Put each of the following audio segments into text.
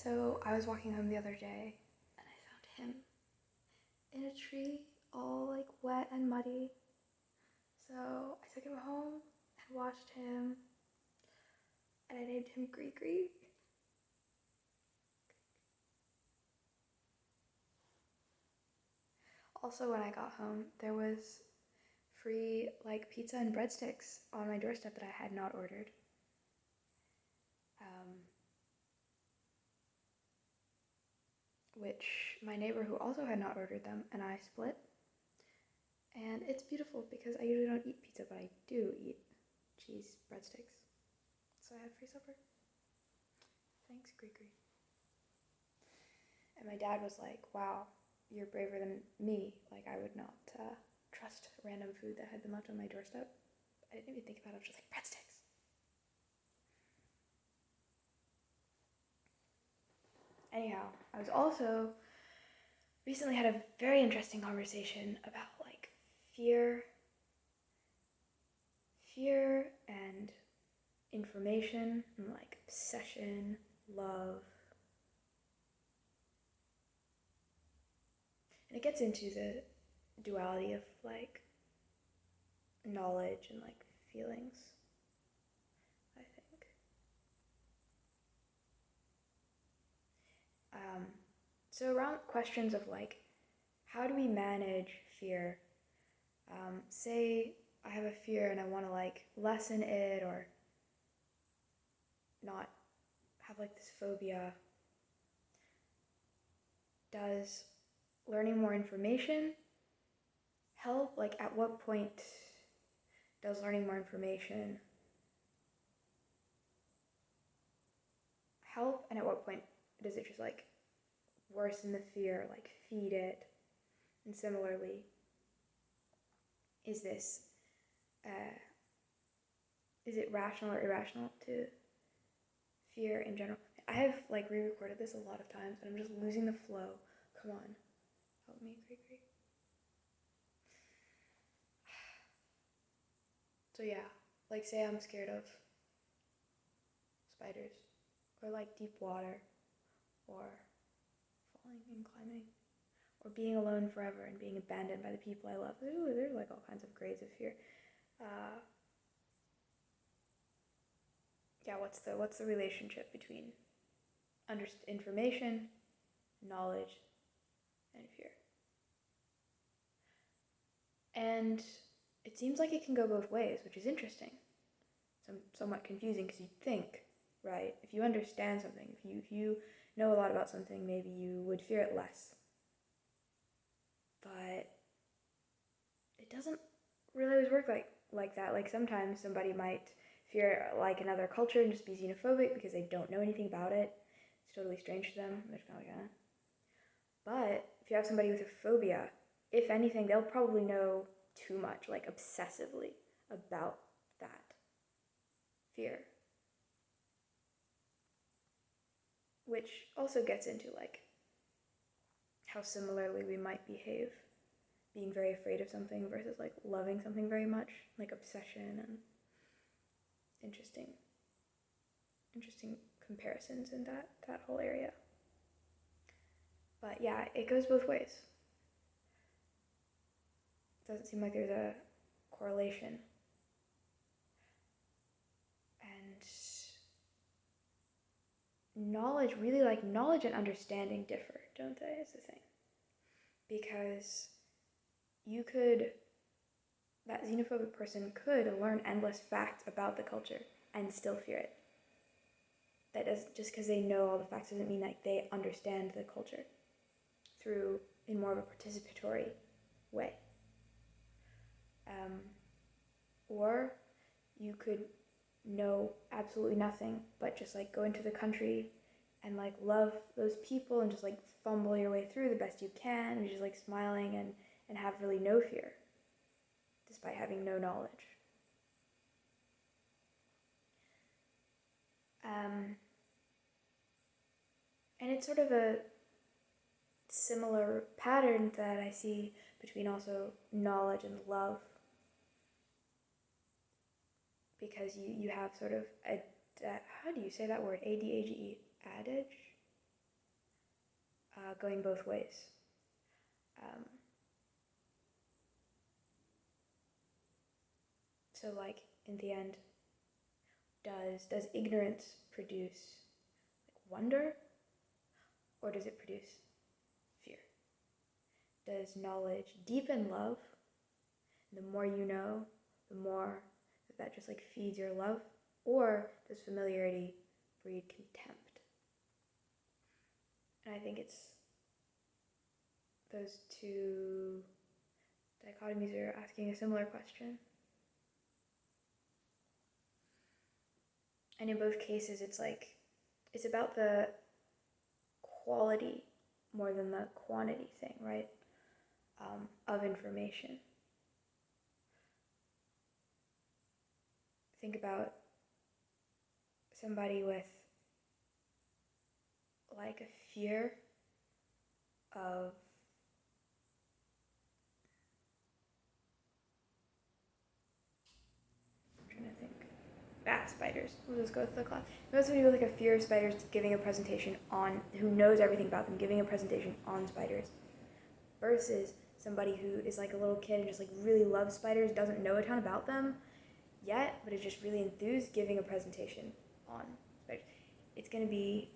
So I was walking home the other day and I found him in a tree, all like wet and muddy. So I took him home and washed him and I named him Grigri. Also, when I got home, there was free like pizza and breadsticks on my doorstep that I had not ordered. Which my neighbor who also had not ordered them and I split. And it's beautiful because I usually don't eat pizza, but I do eat cheese breadsticks. So I had free supper. Thanks, Grigri. And my dad was like, wow, you're braver than me. Like, I would not trust random food that had been left on my doorstep. I didn't even think about it. I was just like, breadsticks. Anyhow, I was also recently had a very interesting conversation about like fear and information and like obsession, love. And it gets into the duality of like knowledge and like feelings, I think. So around questions of like, how do we manage fear? Say I have a fear and I want to like lessen it or not have like this phobia. Does learning more information help? Like, at what point does learning more information help? And at what point does it just like worsen the fear, like feed it? And similarly, is it rational or irrational to fear in general? I have like re-recorded this a lot of times and I'm just losing the flow. Come on, help me, Grigri. So yeah, like say I'm scared of spiders or like deep water or falling and climbing or being alone forever and being abandoned by the people I love. Ooh, there's like all kinds of grades of fear. Yeah, what's the relationship between information, knowledge, and fear? And it seems like it can go both ways, which is interesting. Somewhat confusing because you'd think, right? If you understand something, if you know a lot about something, maybe you would fear it less. But it doesn't really always work like that. Like sometimes somebody might fear like another culture and just be xenophobic because they don't know anything about it. It's totally strange to them. They're just kind of like, But if you have somebody with a phobia, if anything, they'll probably know too much, like obsessively, about that fear. Which also gets into like how similarly we might behave being very afraid of something versus like loving something very much, like obsession and interesting comparisons in that whole area. But yeah, it goes both ways. It doesn't seem like there's a correlation. And knowledge and understanding differ, don't they, is the thing. Because that xenophobic person could learn endless facts about the culture and still fear it. That does, just because they know all the facts doesn't mean like they understand the culture in more of a participatory way. Or you could know absolutely nothing, but just like go into the country and like love those people and just like fumble your way through the best you can and just like smiling and have really no fear despite having no knowledge. And it's sort of a similar pattern that I see between also knowledge and love, because you have sort of how do you say that word? ADAGE, adage? going both ways. Um, so like in the end, does ignorance produce like wonder, or does it produce fear? Does knowledge deepen love? The more you know, the more that just like feeds your love, or does familiarity breed contempt? And I think it's those two dichotomies are asking a similar question. And in both cases, it's about the quality more than the quantity thing, right? Of information. Think about somebody with like a fear of spiders. We'll just go with the class. You know somebody with like a fear of spiders giving a presentation on, who knows everything about them, giving a presentation on spiders, versus somebody who is like a little kid and just like really loves spiders, doesn't know a ton about them yet, but is just really enthused giving a presentation on spiders. It's going to be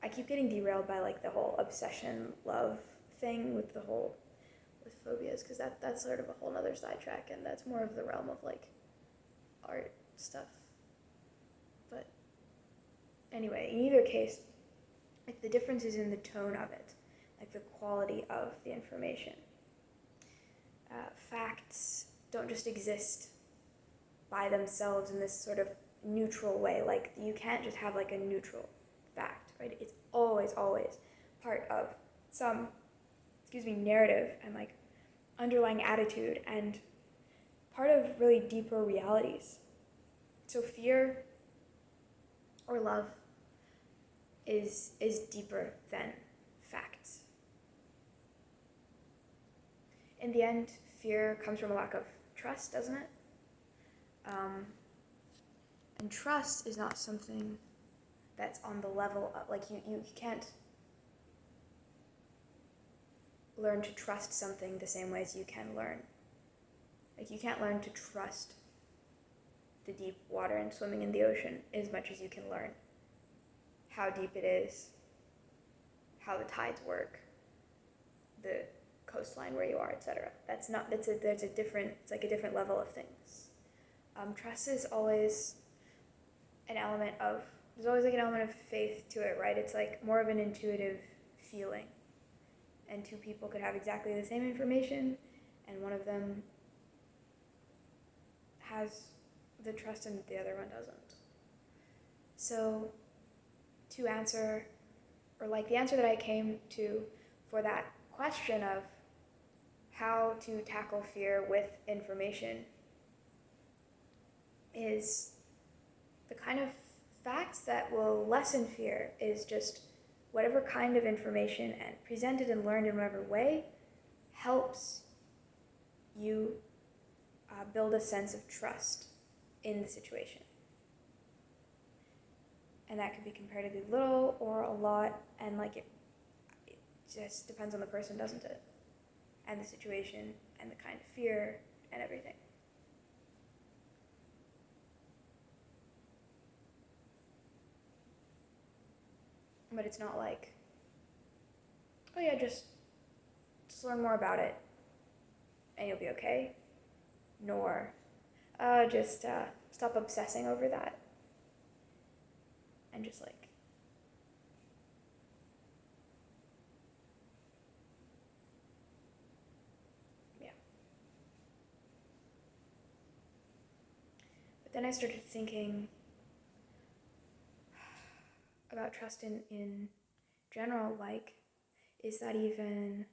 I keep getting derailed by like the whole obsession love thing with phobias, because that's sort of a whole nother sidetrack, and that's more of the realm of like art stuff. But anyway, in either case, like the difference is in the tone of it, like the quality of the information. Facts don't just exist by themselves in this sort of neutral way. Like you can't just have like a neutral fact, right? It's always part of some, narrative and like underlying attitude and part of really deeper realities. So fear or love is deeper than facts. In the end, fear comes from a lack of trust, doesn't it? And trust is not something that's on the level of, like, you can't learn to trust something the same way as you can learn. Like, you can't learn to trust the deep water and swimming in the ocean as much as you can learn how deep it is, how the tides work, the coastline where you are, etc. It's like a different level of things. Trust is always an element of, there's always like an element of faith to it, right? It's like more of an intuitive feeling. And two people could have exactly the same information, and one of them has the trust and the other one doesn't. So to answer, or like the answer that I came to for that question of how to tackle fear with information is the kind of facts that will lessen fear is just whatever kind of information and presented and learned in whatever way helps you build a sense of trust in the situation. And that could be comparatively little or a lot, and like it just depends on the person, doesn't it? And the situation and the kind of fear and everything. But it's not like, oh yeah, just learn more about it and you'll be okay. Nor just stop obsessing over that and just like But then I started thinking about trust in general, like, is that even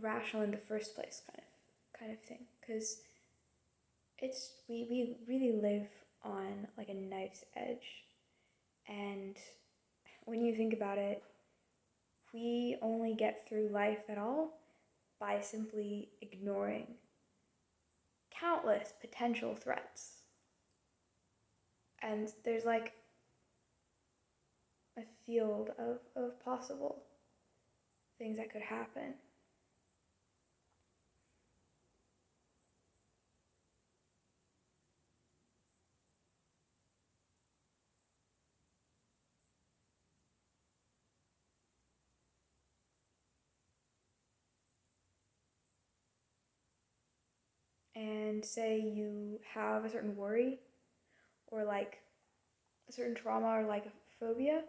rational in the first place, kind of thing? Because we really live on like a knife's edge, and when you think about it, we only get through life at all by simply ignoring countless potential threats. And there's like a field of possible things that could happen. And say you have a certain worry or like a certain trauma or like a phobia,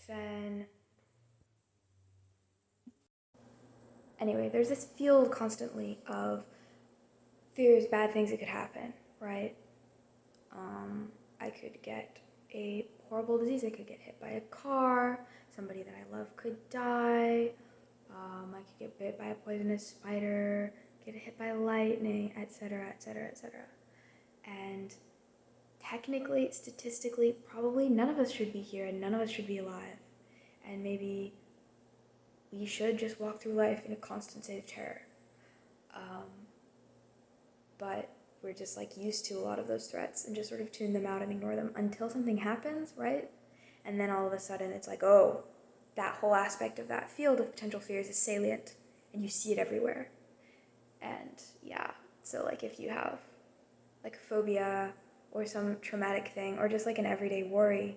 then anyway, there's this field constantly of fears, bad things that could happen, right? I could get a horrible disease. I could get hit by a car. Somebody that I love could die. I could get bit by a poisonous spider, get hit by lightning, etc., etc., etc. And technically, statistically, probably none of us should be here and none of us should be alive. And maybe we should just walk through life in a constant state of terror. But we're just like used to a lot of those threats and just sort of tune them out and ignore them until something happens, right? And then all of a sudden it's like, oh, that whole aspect of that field of potential fears is salient and you see it everywhere. And yeah, so like if you have like a phobia or some traumatic thing or just like an everyday worry,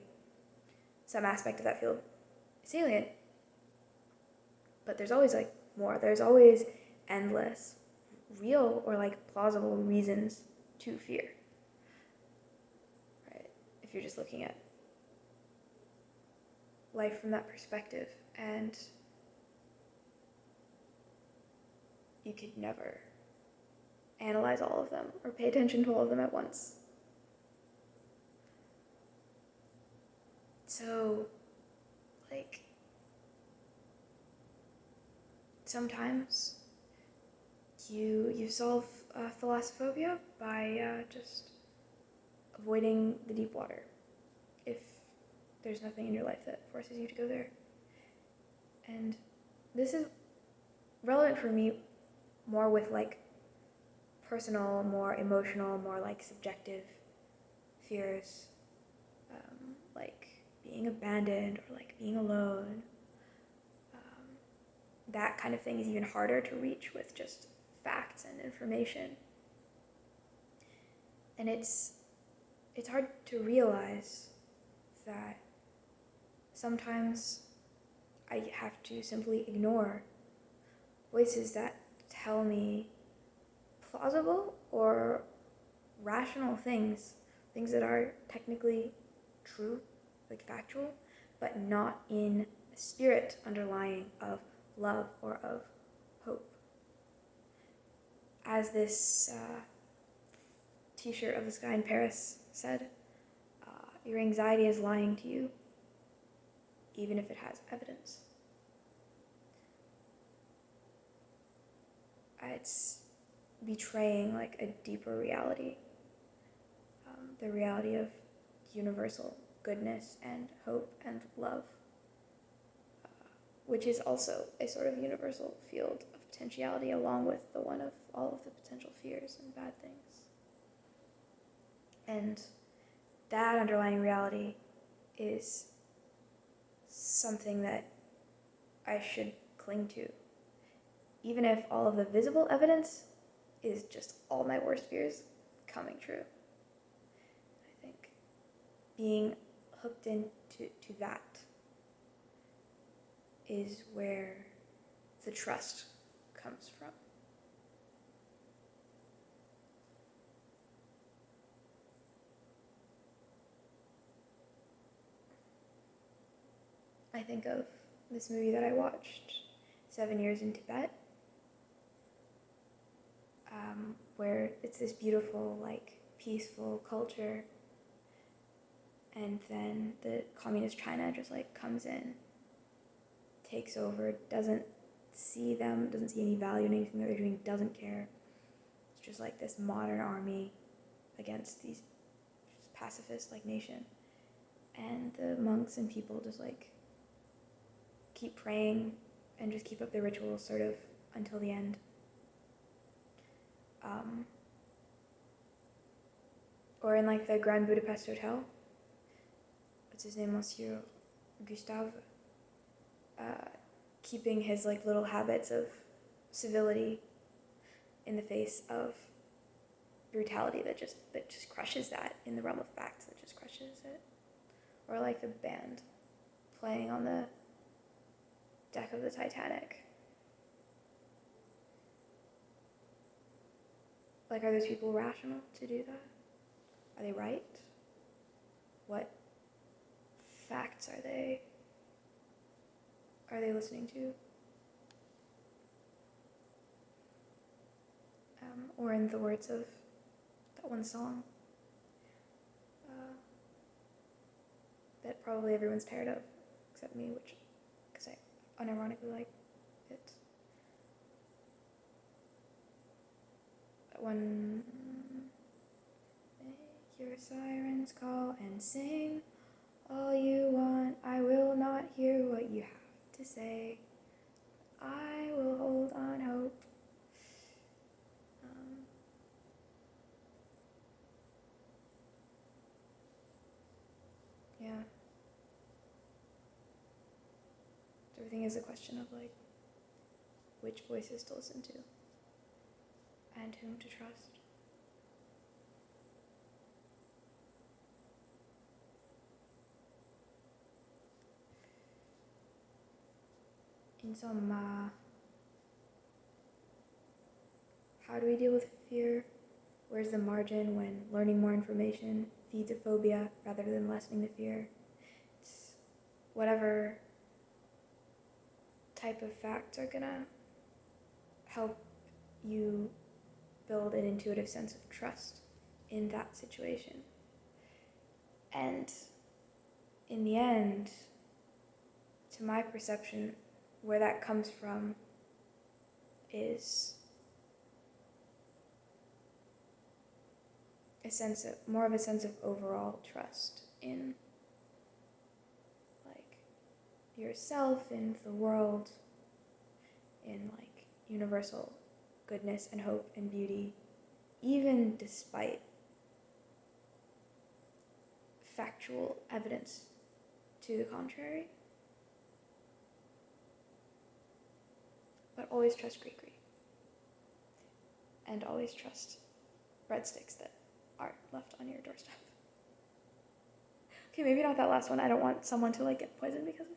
some aspect of that field is salient. But there's always like more. There's always endless real or like plausible reasons to fear, right? If you're just looking at life from that perspective, and you could never analyze all of them or pay attention to all of them at once. So, like, sometimes you solve thalassophobia by just avoiding the deep water if there's nothing in your life that forces you to go there. And this is relevant for me more with like personal, more emotional, more like subjective fears, like being abandoned or like being alone. That kind of thing is even harder to reach with just facts and information. And it's hard to realize that sometimes I have to simply ignore voices that tell me plausible or rational things that are technically true, like factual, but not in a spirit underlying of love or of hope. As this t-shirt of this guy in Paris said, your anxiety is lying to you, even if it has evidence. It's betraying like a deeper reality, the reality of universal goodness and hope and love, which is also a sort of universal field of potentiality along with the one of all of the potential fears and bad things. And that underlying reality is something that I should cling to, even if all of the visible evidence is just all my worst fears coming true. I think being hooked into that is where the trust comes from. I think of this movie that I watched, 7 Years in Tibet, where it's this beautiful, like, peaceful culture, and then the communist China just, like, comes in, takes over, doesn't see them, doesn't see any value in anything that they're doing, doesn't care. It's just, like, this modern army against these pacifist, like, nation. And the monks and people just, like, keep praying and just keep up the rituals sort of until the end. Or in like the Grand Budapest Hotel, what's his name, Monsieur Gustave, keeping his like little habits of civility in the face of brutality that just crushes that in the realm of facts, that just crushes it. Or like the band playing on the deck of the Titanic. Like, are those people rational to do that? Are they right? What facts are they listening to? Or in the words of that one song that probably everyone's tired of, except me, because I unironically like it. That one, make your sirens call and sing all you want. I will not hear what you have to say. I will hold on hope. Yeah. So everything is a question of like which voices to listen to and whom to trust. Insomma, how do we deal with fear? Where's the margin when learning more information feeds a phobia rather than lessening the fear? It's whatever type of facts are gonna help you build an intuitive sense of trust in that situation. And in the end, to my perception, where that comes from is more of a sense of overall trust in like yourself, in the world, in like universal goodness and hope and beauty, even despite factual evidence to the contrary. But always trust grigri. And always trust breadsticks that aren't left on your doorstep. Okay, maybe not that last one. I don't want someone to like get poisoned because of